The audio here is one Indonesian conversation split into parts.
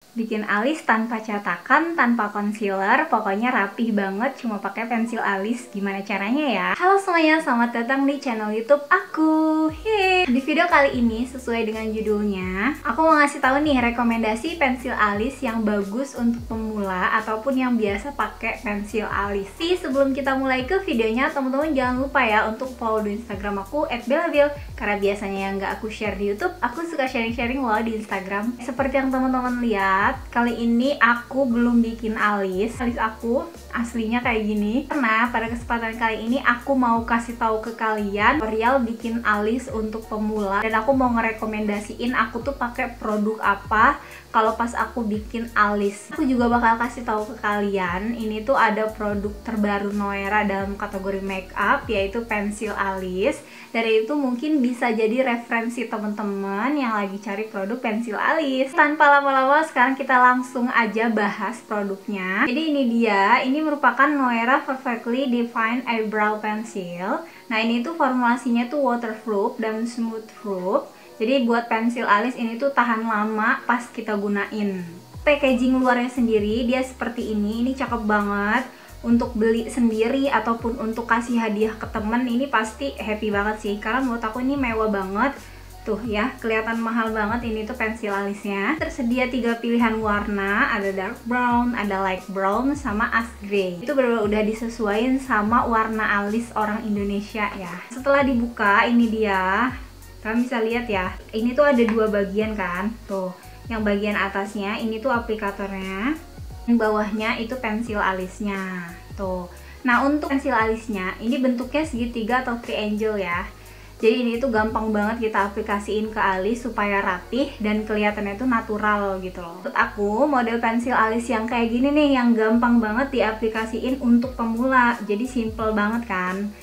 Bikin alis tanpa cetakan, tanpa concealer, pokoknya rapih banget cuma pakai pensil alis. Gimana caranya ya? Halo semuanya, selamat datang di channel YouTube aku. Hey. Di video kali ini sesuai dengan judulnya, aku mau ngasih tahu nih rekomendasi pensil alis yang bagus untuk pemula ataupun yang biasa pakai pensil alis. Tapi sebelum kita mulai ke videonya, teman-teman jangan lupa ya untuk follow di Instagram aku @belabil, karena biasanya yang nggak aku share di YouTube, aku suka sharing-sharing loh di Instagram. Seperti yang teman-teman lihat, kali ini aku belum bikin alis aku aslinya kayak gini, karena pada kesempatan kali ini aku mau kasih tahu ke kalian tutorial bikin alis untuk pemula, dan aku mau ngerekomendasiin aku tuh pakai produk apa kalau pas aku bikin alis. Aku juga bakal kasih tahu ke kalian ini tuh ada produk terbaru Noera dalam kategori makeup, yaitu pensil alis. Dari itu mungkin bisa jadi referensi teman-teman yang lagi cari produk pensil alis. Tanpa lama-lama, sekarang kita langsung aja bahas produknya. Jadi ini dia, ini merupakan Noera Perfectly Defined Eyebrow Pencil. Nah ini tuh formulasinya tuh waterproof dan smoothproof. Jadi buat pensil alis ini tuh tahan lama pas kita gunain. Packaging luarnya sendiri dia seperti ini cakep banget. Untuk beli sendiri ataupun untuk kasih hadiah ke temen, ini pasti happy banget sih, karena menurut aku ini mewah banget. Tuh ya, kelihatan mahal banget ini tuh pensil alisnya. Tersedia 3 pilihan warna, ada dark brown, ada light brown, sama ash gray. Itu benar-benar udah disesuaikan sama warna alis orang Indonesia ya. Setelah dibuka, ini dia, kalian bisa lihat ya, ini tuh ada 2 bagian kan. Tuh, yang bagian atasnya ini tuh aplikatornya, bawahnya itu pensil alisnya tuh. Nah untuk pensil alisnya ini bentuknya segitiga atau triangle ya, jadi ini tuh gampang banget kita aplikasiin ke alis supaya rapih dan kelihatannya tuh natural gitu loh. Menurut aku model pensil alis yang kayak gini nih yang gampang banget diaplikasiin untuk pemula, jadi simple banget kan.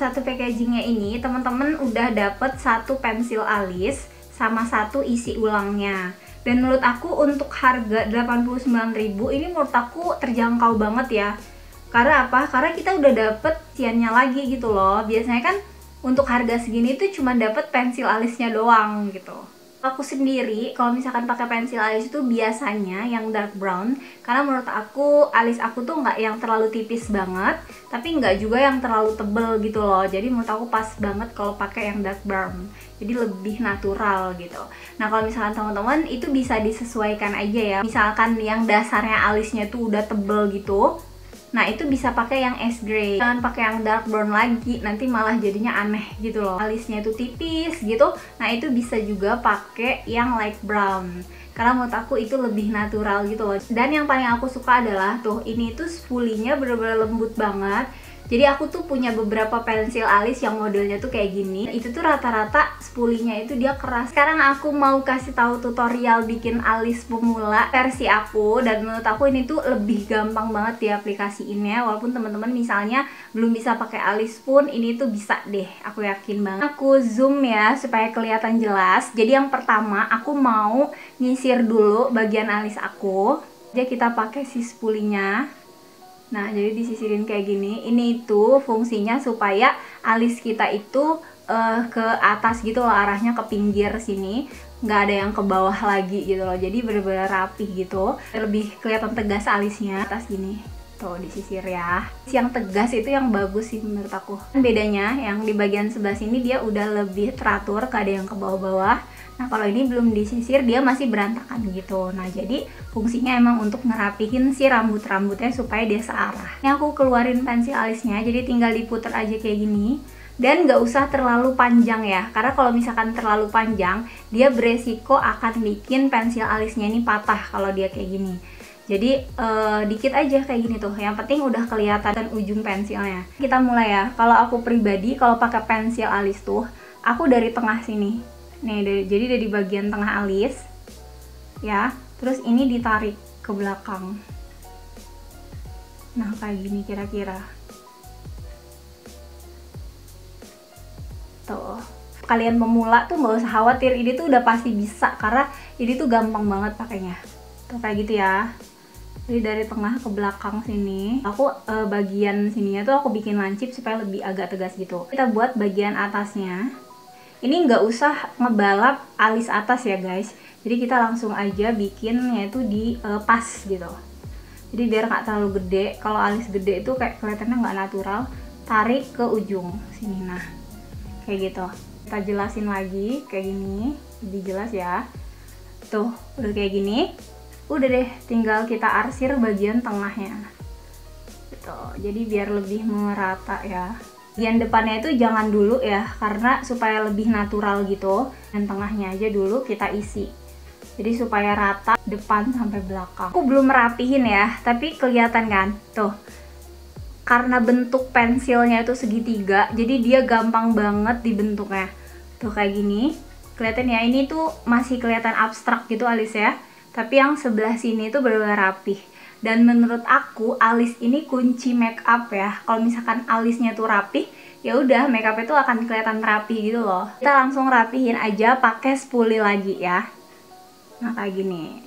Satu packagingnya ini teman-teman udah dapet 1 pensil alis sama 1 isi ulangnya. Dan menurut aku untuk harga 89.000 ini menurut aku terjangkau banget ya. Karena apa? Karena kita udah dapet isiannya lagi gitu loh. Biasanya kan untuk harga segini tuh cuma dapet pensil alisnya doang gitu. Aku sendiri kalau misalkan pakai pensil alis itu biasanya yang dark brown, karena menurut aku alis aku tuh nggak yang terlalu tipis banget, tapi nggak juga yang terlalu tebel gitu loh. Jadi menurut aku pas banget kalau pakai yang dark brown, jadi lebih natural gitu. Nah kalau misalkan teman-teman itu bisa disesuaikan aja ya. Misalkan yang dasarnya alisnya tuh udah tebel gitu, nah itu bisa pakai yang ash gray, jangan pakai yang dark brown lagi, nanti malah jadinya aneh gitu loh, alisnya itu tipis gitu. Nah itu bisa juga pakai yang light brown, karena menurut aku itu lebih natural gitu loh. Dan yang paling aku suka adalah tuh, ini tuh spulinya bener-bener lembut banget. Jadi aku tuh punya beberapa pensil alis yang modelnya tuh kayak gini. Itu tuh rata-rata spulinya itu dia keras. Sekarang aku mau kasih tahu tutorial bikin alis pemula versi aku, dan menurut aku ini tuh lebih gampang banget diaplikasiinnya. Walaupun teman-teman misalnya belum bisa pakai alis pun, ini tuh bisa deh, aku yakin banget. Aku zoom ya supaya kelihatan jelas. Jadi yang pertama aku mau nyisir dulu bagian alis aku. Jadi kita pakai si spulinya. Nah jadi disisirin kayak gini. Ini itu fungsinya supaya alis kita itu ke atas gitu loh, arahnya ke pinggir sini, nggak ada yang ke bawah lagi gitu loh. Jadi bener-bener rapih gitu, lebih kelihatan tegas alisnya atas gini. Tuh disisir ya. Yang tegas itu yang bagus sih menurut aku. Bedanya yang di bagian sebelah sini dia udah lebih teratur, gak ada yang ke bawah-bawah. Nah kalau ini belum disisir, dia masih berantakan gitu. Nah jadi fungsinya emang untuk ngerapihin si rambut-rambutnya supaya dia searah. Ini aku keluarin pensil alisnya, jadi tinggal diputer aja kayak gini. Dan nggak usah terlalu panjang ya, karena kalau misalkan terlalu panjang dia beresiko akan bikin pensil alisnya ini patah kalau dia kayak gini. Jadi dikit aja kayak gini tuh, yang penting udah kelihatan ujung pensilnya. Kita mulai ya. Kalau aku pribadi kalau pakai pensil alis tuh aku dari tengah sini nih, jadi dari bagian tengah alis ya, terus ini ditarik ke belakang. Nah kayak gini kira-kira tuh. Kalian pemula tuh nggak usah khawatir, ini tuh udah pasti bisa, karena ini tuh gampang banget pakainya. Tuh kayak gitu ya. Jadi dari tengah ke belakang sini, aku bagian sininya tuh aku bikin lancip supaya lebih agak tegas gitu. Kita buat bagian atasnya. Ini nggak usah ngebalap alis atas ya guys, jadi kita langsung aja bikinnya itu di pas gitu. Jadi biar nggak terlalu gede. Kalau alis gede itu kayak kelihatannya nggak natural. Tarik ke ujung sini, nah kayak gitu. Kita jelasin lagi kayak gini, lebih jelas ya. Tuh udah kayak gini, udah deh tinggal kita arsir bagian tengahnya gitu. Jadi biar lebih merata ya. Bagian depannya itu jangan dulu ya, karena supaya lebih natural gitu. Dan tengahnya aja dulu kita isi. Jadi supaya rata depan sampai belakang. Aku belum merapihin ya, tapi kelihatan kan? Tuh. Karena bentuk pensilnya itu segitiga, jadi dia gampang banget dibentuknya. Tuh kayak gini. Kelihatan ya, ini tuh masih kelihatan abstrak gitu alis ya. Tapi yang sebelah sini tuh benar-benar rapih. Dan menurut aku alis ini kunci make up ya. Kalau misalkan alisnya tuh rapih, ya udah make up itu akan kelihatan rapi gitu loh. Kita langsung rapihin aja pakai spoolie lagi ya. Nah kayak gini.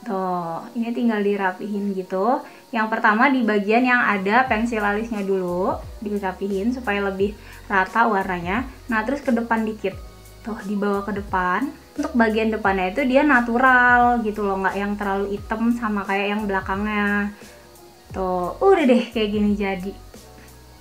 Tuh, ini tinggal dirapihin gitu. Yang pertama di bagian yang ada pensil alisnya dulu, dirapihin supaya lebih rata warnanya. Nah terus ke depan dikit. Tuh dibawa ke depan. Untuk bagian depannya itu dia natural gitu loh, nggak yang terlalu hitam sama kayak yang belakangnya. Tuh, udah deh kayak gini jadi.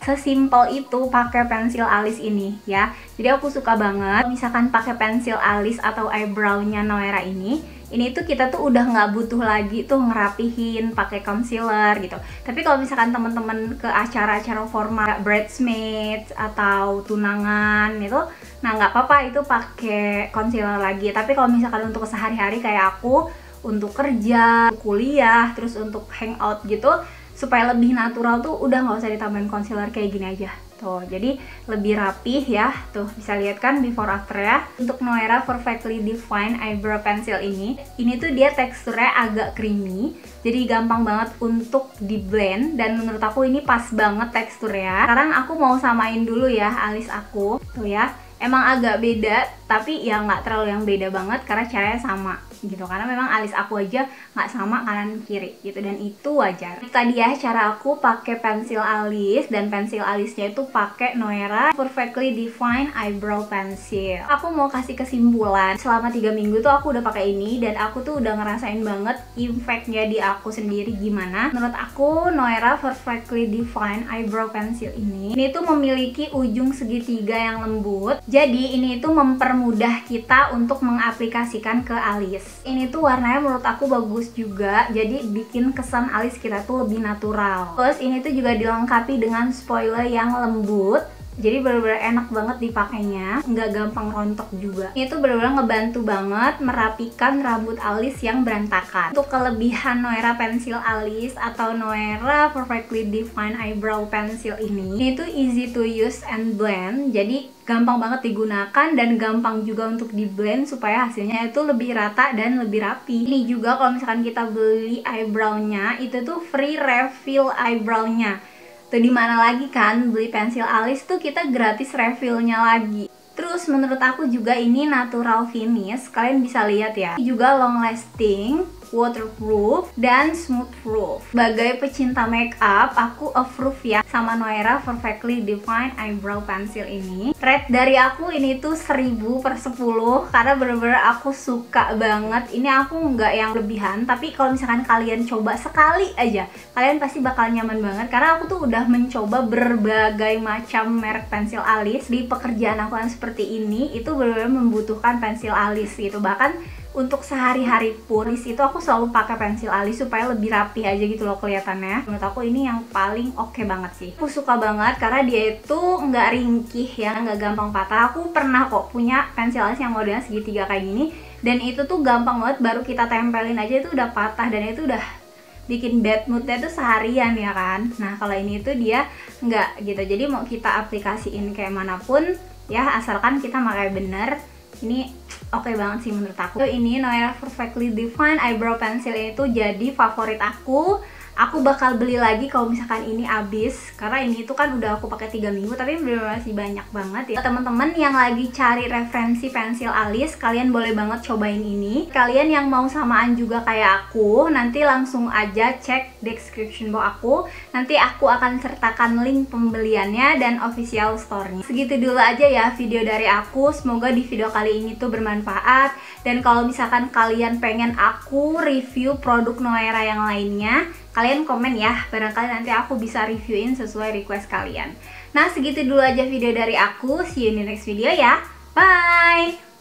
Sesimpel itu pakai pensil alis ini ya. Jadi aku suka banget misalkan pakai pensil alis atau eyebrownya Noera ini tuh kita tuh udah nggak butuh lagi tuh ngerapihin pakai concealer gitu. Tapi kalau misalkan teman-teman ke acara-acara formal bridesmaids atau tunangan gitu, nah nggak apa-apa itu pakai concealer lagi. Tapi kalau misalkan untuk sehari-hari kayak aku, untuk kerja, kuliah, terus untuk hangout gitu, supaya lebih natural tuh udah nggak usah ditambahin concealer, kayak gini aja. Tuh, jadi lebih rapih ya. Tuh, bisa lihat kan before after ya. Untuk Noera Perfectly Defined Eyebrow Pencil ini tuh dia teksturnya agak creamy. Jadi gampang banget untuk di blend dan menurut aku ini pas banget teksturnya. Sekarang aku mau samain dulu ya alis aku. Tuh ya. Emang agak beda, tapi ya nggak terlalu yang beda banget karena caranya sama gitu. Karena memang alis aku aja nggak sama kanan kiri gitu, dan itu wajar. Tadi ya cara aku pakai pensil alis, dan pensil alisnya itu pakai Noera Perfectly Defined Eyebrow Pencil. Aku mau kasih kesimpulan, selama 3 minggu tuh aku udah pakai ini dan aku tuh udah ngerasain banget impactnya di aku sendiri gimana. Menurut aku Noera Perfectly Defined Eyebrow Pencil ini tuh memiliki ujung segitiga yang lembut. Jadi ini tuh mempermudah kita untuk mengaplikasikan ke alis. Ini tuh warnanya menurut aku bagus juga, jadi bikin kesan alis kita tuh lebih natural. Terus ini tuh juga dilengkapi dengan spoiler yang lembut. Jadi bener-bener enak banget dipakainya, nggak gampang rontok juga. Ini tuh bener-bener ngebantu banget merapikan rambut alis yang berantakan. Untuk kelebihan Noera pensil alis atau Noera Perfectly Defined Eyebrow Pencil ini tuh easy to use and blend. Jadi gampang banget digunakan dan gampang juga untuk di blend supaya hasilnya itu lebih rata dan lebih rapi. Ini juga kalau misalkan kita beli eyebrownya itu tuh free refill eyebrownya. Tuh dimana lagi kan beli pensil alis tuh kita gratis refillnya lagi. Terus menurut aku juga ini natural finish, kalian bisa lihat ya. Ini juga long lasting, waterproof, dan smooth proof. Sebagai pecinta makeup, aku approve ya sama Noera Perfectly Defined Eyebrow Pencil ini. Rate dari aku ini tuh 1000/10 karena bener-bener aku suka banget. Ini aku nggak yang lebihan, tapi kalau misalkan kalian coba sekali aja, kalian pasti bakal nyaman banget. Karena aku tuh udah mencoba berbagai macam merek pensil alis. Di pekerjaan aku yang seperti ini, itu bener-bener membutuhkan pensil alis gitu. Bahkan untuk sehari-hari pun itu aku selalu pakai pensil alis supaya lebih rapi aja gitu loh kelihatannya. Menurut aku ini yang paling oke banget sih. Aku suka banget karena dia itu nggak ringkih ya, nggak gampang patah. Aku pernah kok punya pensil alis yang modelnya segitiga kayak gini, dan itu tuh gampang banget, baru kita tempelin aja itu udah patah dan itu udah bikin bad moodnya tuh seharian ya kan. Nah kalau ini tuh dia nggak gitu, jadi mau kita aplikasiin kayak manapun ya, asalkan kita pakai bener, ini oke banget sih menurut aku. Ini Noera Perfectly Defined Eyebrow Pencil itu jadi favorit aku Aku bakal beli lagi kalau misalkan ini habis, karena ini tuh kan udah aku pakai 3 minggu tapi bener-bener masih banyak banget ya. Teman-teman yang lagi cari referensi pensil alis, kalian boleh banget cobain ini. Kalian yang mau samaan juga kayak aku, nanti langsung aja cek description box aku. Nanti aku akan sertakan link pembeliannya dan official store-nya. Segitu dulu aja ya video dari aku. Semoga di video kali ini tuh bermanfaat. Dan kalau misalkan kalian pengen aku review produk Noera yang lainnya, kalian komen ya, barangkali nanti aku bisa reviewin sesuai request kalian. Nah, segitu dulu aja video dari aku. See you in the next video ya. Bye!